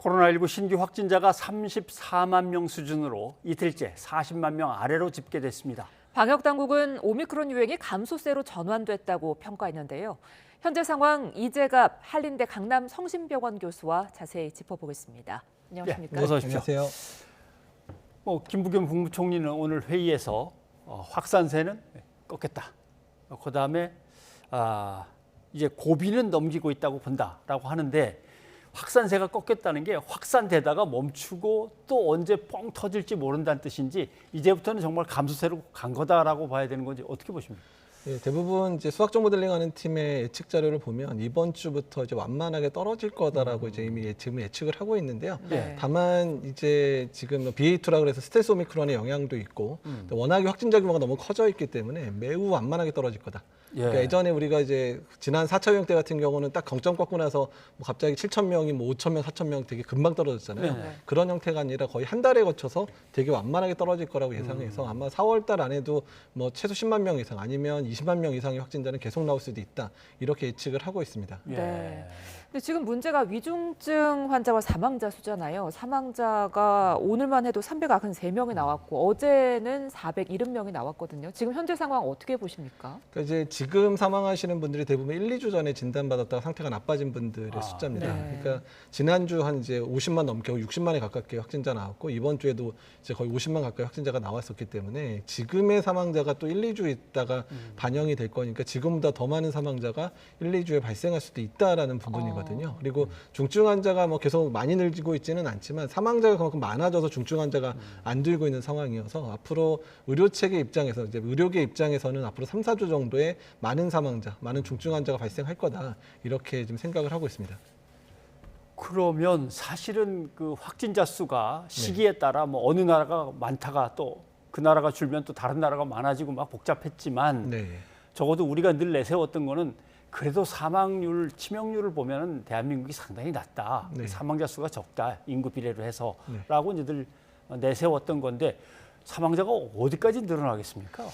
코로나19 신규 확진자가 34만 명 수준으로 이틀째 40만 명 아래로 집계됐습니다. 방역당국은 오미크론 유행이 감소세로 전환됐다고 평가했는데요. 현재 상황 이재갑 한림대 강남 성심병원 교수와 자세히 짚어보겠습니다. 안녕하십니까? 어서 오십시오. 안녕하세요. 김부겸 국무총리는 오늘 회의에서 확산세는 꺾였다. 그다음에 이제 고비는 넘기고 있다고 본다라고 하는데 확산세가 꺾였다는 게 확산되다가 멈추고 또 언제 뻥 터질지 모른다는 뜻인지 이제부터는 정말 감소세로 간 거다라고 봐야 되는 건지 어떻게 보십니까? 예, 대부분 이제 수학적 모델링하는 팀의 예측 자료를 보면 이번 주부터 이제 완만하게 떨어질 거다라고 이제 이미 지금 예측을 하고 있는데요. 네. 다만 이제 지금 BA2라 그래서 스텔스 오미크론의 영향도 있고 워낙에 확진자 규모가 너무 커져 있기 때문에 매우 완만하게 떨어질 거다. 그러니까 예전에 우리가 이제 지난 4차 유행 때 같은 경우는 딱 정점 꺾고 나서 뭐 갑자기 7천 명이 뭐 5천 명, 4천 명 되게 금방 떨어졌잖아요. 네. 그런 형태가 아니라 거의 한 달에 거쳐서 되게 완만하게 떨어질 거라고 예상해서 아마 4월 달 안에도 뭐 최소 10만 명 이상 아니면 20만 명 이상의 확진자는 계속 나올 수도 있다. 이렇게 예측을 하고 있습니다. 네. 근데 지금 문제가 위중증 환자와 사망자 수잖아요. 사망자가 오늘만 해도 393명이 나왔고 어제는 470명이 나왔거든요. 지금 현재 상황 어떻게 보십니까? 그러니까 이제 지금 사망하시는 분들이 대부분 1, 2주 전에 진단받았다가 상태가 나빠진 분들의 숫자입니다. 네. 그러니까 지난주 한 이제 50만 넘게 60만에 가깝게 확진자 나왔고 이번 주에도 이제 거의 50만 가까이 확진자가 나왔었기 때문에 지금의 사망자가 또 1, 2주 있다가 반영이 될 거니까 지금보다 더 많은 사망자가 1, 2주에 발생할 수도 있다라는 부분이거든요. 그리고 중증 환자가 뭐 계속 많이 늘고 있지는 않지만 사망자가 그만큼 많아져서 중증 환자가 안 늘고 있는 상황이어서 앞으로 의료 체계 입장에서 이제 의료계 입장에서는 앞으로 3, 4주 정도의 많은 사망자, 많은 중증 환자가 발생할 거다 이렇게 지금 생각을 하고 있습니다. 그러면 사실은 그 확진자 수가 시기에 따라 뭐 어느 나라가 많다가 또 그 나라가 줄면 또 다른 나라가 많아지고 막 복잡했지만 네. 적어도 우리가 늘 내세웠던 거는 그래도 사망률, 치명률을 보면은 대한민국이 상당히 낮다. 네. 사망자 수가 적다. 인구 비례로 해서라고 네. 이제 늘 내세웠던 건데 사망자가 어디까지 늘어나겠습니까?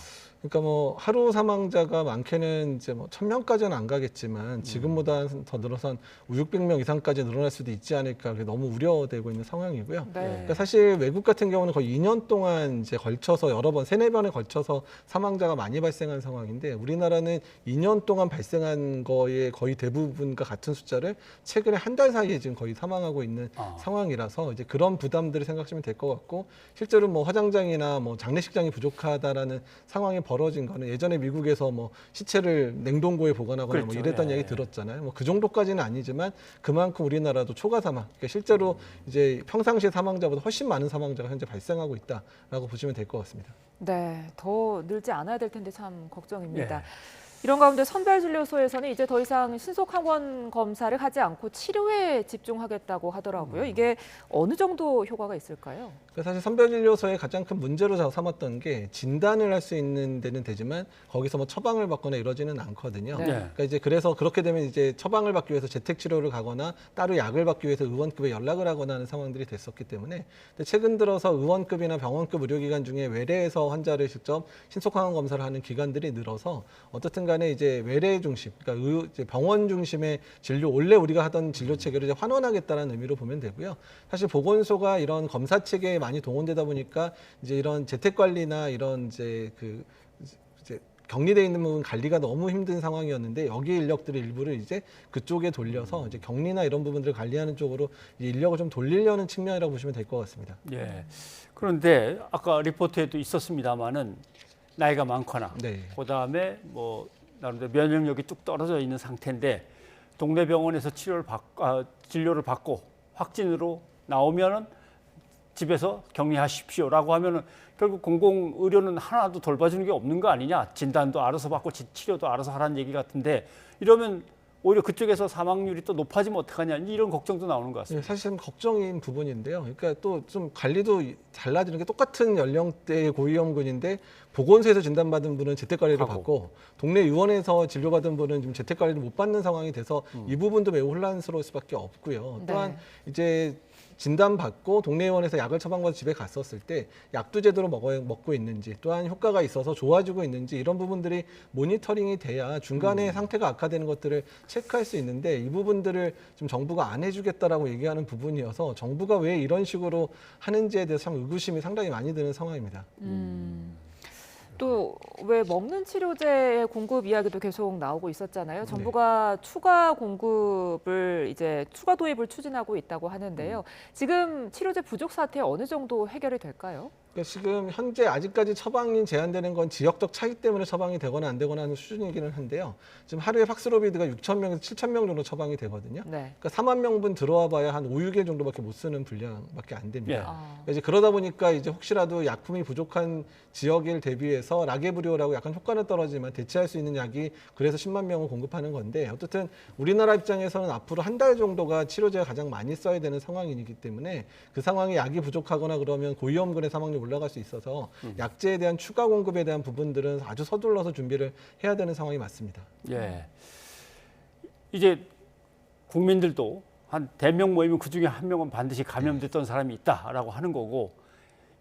그러니까 뭐 하루 사망자가 많게는 이제 뭐 1,000명까지는 안 가겠지만 지금보다 더 늘어서 한 500~600명 이상까지 늘어날 수도 있지 않을까 그게 너무 우려되고 있는 상황이고요. 네. 그러니까 사실 외국 같은 경우는 거의 2년 동안 이제 걸쳐서 여러 번, 3~4번에 걸쳐서 사망자가 많이 발생한 상황인데 우리나라는 2년 동안 발생한 거의 거의 대부분과 같은 숫자를 최근에 한 달 사이에 지금 거의 사망하고 있는 상황이라서 이제 그런 부담들을 생각하시면 될 것 같고 실제로 뭐 화장장이나 뭐 장례식장이 부족하다라는 상황이 벌어진 거는 예전에 미국에서 뭐 시체를 냉동고에 보관하거나 그렇죠. 뭐 이랬던 이야기 들었잖아요. 뭐 그 정도까지는 아니지만 그만큼 우리나라도 초과 사망, 그러니까 실제로 이제 평상시 사망자보다 훨씬 많은 사망자가 현재 발생하고 있다라고 보시면 될 것 같습니다. 네, 더 늘지 않아야 될 텐데 참 걱정입니다. 예. 이런 가운데 선별진료소에서는 이제 더 이상 신속 항원 검사를 하지 않고 치료에 집중하겠다고 하더라고요. 이게 어느 정도 효과가 있을까요? 사실 선별진료소의 가장 큰 문제로 삼았던 게 진단을 할 수 있는 데는 되지만 거기서 뭐 처방을 받거나 이러지는 않거든요. 네. 그러니까 이제 그래서 그렇게 되면 이제 처방을 받기 위해서 재택 치료를 가거나 따로 약을 받기 위해서 의원급에 연락을 하거나 하는 상황들이 됐었기 때문에 근데 최근 들어서 의원급이나 병원급 의료기관 중에 외래에서 환자를 직접 신속항원 검사를 하는 기관들이 늘어서 어떻든 간에 이제 외래 중심, 그러니까 이제 병원 중심의 진료, 원래 우리가 하던 진료 체계를 이제 환원하겠다는 의미로 보면 되고요. 사실 보건소가 이런 검사 체계에 많이 동원되다 보니까 이제 이런 재택 관리나 이런 이제 격리돼 있는 부분 관리가 너무 힘든 상황이었는데 여기 인력들의 일부를 이제 그쪽에 돌려서 이제 격리나 이런 부분들을 관리하는 쪽으로 이제 인력을 좀 돌리려는 측면이라고 보시면 될 것 같습니다. 예. 그런데 아까 리포트에도 있었습니다마는 나이가 많거나 네. 그다음에 뭐 나름대로 면역력이 뚝 떨어져 있는 상태인데 동네 병원에서 진료를 받고 확진으로 나오면은 집에서 격리하십시오라고 하면은 결국 공공 의료는 하나도 돌봐주는 게 없는 거 아니냐? 진단도 알아서 받고 치료도 알아서 하라는 얘기 같은데 이러면 오히려 그쪽에서 사망률이 또 높아지면 어떡하냐 이런 걱정도 나오는 것 같습니다. 네, 사실은 걱정인 부분인데요. 그러니까 또 좀 관리도 달라지는 게 똑같은 연령대의 고위험군인데 보건소에서 진단받은 분은 재택관리를 받고 동네 의원에서 진료받은 분은 좀 재택관리를 못 받는 상황이 돼서 이 부분도 매우 혼란스러울 수밖에 없고요. 또한 이제 진단받고 동네의원에서 약을 처방받아 집에 갔었을 때 약도 제대로 먹고 있는지 또한 효과가 있어서 좋아지고 있는지 이런 부분들이 모니터링이 돼야 중간에 상태가 악화되는 것들을 체크할 수 있는데 이 부분들을 좀 정부가 안 해주겠다라고 얘기하는 부분이어서 정부가 왜 이런 식으로 하는지에 대해서 참 의구심이 상당히 많이 드는 상황입니다. 또 왜 먹는 치료제의 공급 이야기도 계속 나오고 있었잖아요. 정부가 추가 공급을 이제 추가 도입을 추진하고 있다고 하는데요. 지금 치료제 부족 사태 어느 정도 해결이 될까요? 그러니까 지금 현재 아직까지 처방이 제한되는 건 지역적 차이 때문에 처방이 되거나 안 되거나 하는 수준이기는 한데요. 지금 하루에 팍스로비드가 6,000명에서 7,000명 정도 처방이 되거든요. 네. 그러니까 4만 명분 들어와 봐야 한 5, 6일 정도밖에 못 쓰는 분량밖에 안 됩니다. 예. 그러니까 이제 그러다 보니까 이제 혹시라도 약품이 부족한 지역을 대비해서 라게브리오라고 약간 효과는 떨어지지만 대체할 수 있는 약이 그래서 10만 명을 공급하는 건데 어쨌든 우리나라 입장에서는 앞으로 한 달 정도가 치료제가 가장 많이 써야 되는 상황이기 때문에 그 상황에 약이 부족하거나 그러면 고위험군의 사망률이 올라갈 수 있어서 약제에 대한 추가 공급에 대한 부분들은 아주 서둘러서 준비를 해야 되는 상황이 맞습니다. 예. 이제 국민들도 한 대명 모이면 그중에 한 명은 반드시 감염됐던 사람이 있다라고 하는 거고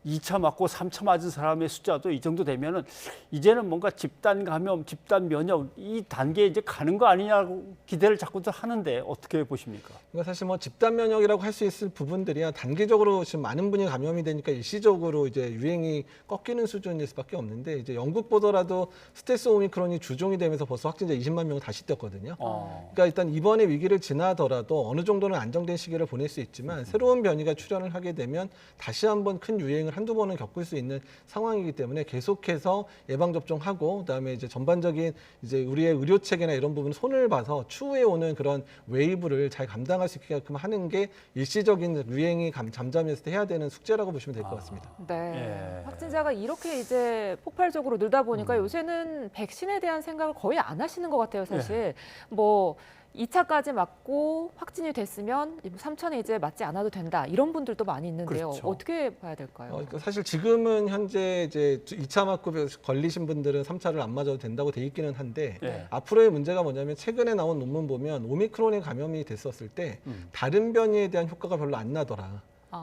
2차 맞고 3차 맞은 사람의 숫자도 이 정도 되면은 이제는 뭔가 집단 감염, 집단 면역 이 단계에 이제 가는 거 아니냐고 기대를 자꾸들 하는데 어떻게 보십니까? 그러니까 사실 뭐 집단 면역이라고 할 수 있을 부분들이야 단기적으로 지금 많은 분이 감염이 되니까 일시적으로 이제 유행이 꺾이는 수준일 수밖에 없는데 이제 영국 보더라도 스텔스 오미크론이 주종이 되면서 벌써 확진자 20만 명을 다시 떴거든요. 그러니까 일단 이번에 위기를 지나더라도 어느 정도는 안정된 시기를 보낼 수 있지만 새로운 변이가 출현을 하게 되면 다시 한번 큰 유행을 한두 번은 겪을 수 있는 상황이기 때문에 계속해서 예방 접종하고 그다음에 이제 전반적인 이제 우리의 의료 체계나 이런 부분 손을 봐서 추후에 오는 그런 웨이브를 잘 감당할 수 있게끔 하는 게 일시적인 유행이 잠잠했을 때 해야 되는 숙제라고 보시면 될 것 같습니다. 네. 예. 확진자가 이렇게 이제 폭발적으로 늘다 보니까 요새는 백신에 대한 생각을 거의 안 하시는 것 같아요, 사실. 뭐 2차까지 맞고 확진이 됐으면 3차는 이제 맞지 않아도 된다. 이런 분들도 많이 있는데요. 그렇죠. 어떻게 봐야 될까요? 그러니까 사실 지금은 현재 이제 2차 맞고 걸리신 분들은 3차를 안 맞아도 된다고 돼 있기는 한데 예. 앞으로의 문제가 뭐냐면 최근에 나온 논문 보면 오미크론에 감염이 됐었을 때 다른 변이에 대한 효과가 별로 안 나더라.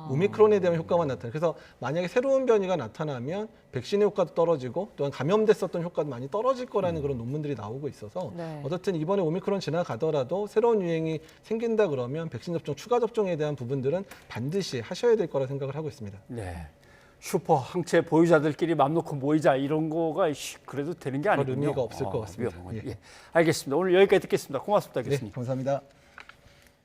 오미크론에 대한 효과만 나타나. 그래서 만약에 새로운 변이가 나타나면 백신의 효과도 떨어지고 또한 감염됐었던 효과도 많이 떨어질 거라는 그런 논문들이 나오고 있어서 네. 어쨌든 이번에 오미크론 지나가더라도 새로운 유행이 생긴다 그러면 백신 접종, 추가 접종에 대한 부분들은 반드시 하셔야 될 거라 생각을 하고 있습니다. 네. 슈퍼 항체 보유자들끼리 맘 놓고 모이자 이런 거가 그래도 되는 게 아니군요. 의미가 없을 것 같습니다. 위험한 거죠. 예. 예. 알겠습니다. 오늘 여기까지 듣겠습니다. 고맙습니다, 네, 교수님. 감사합니다.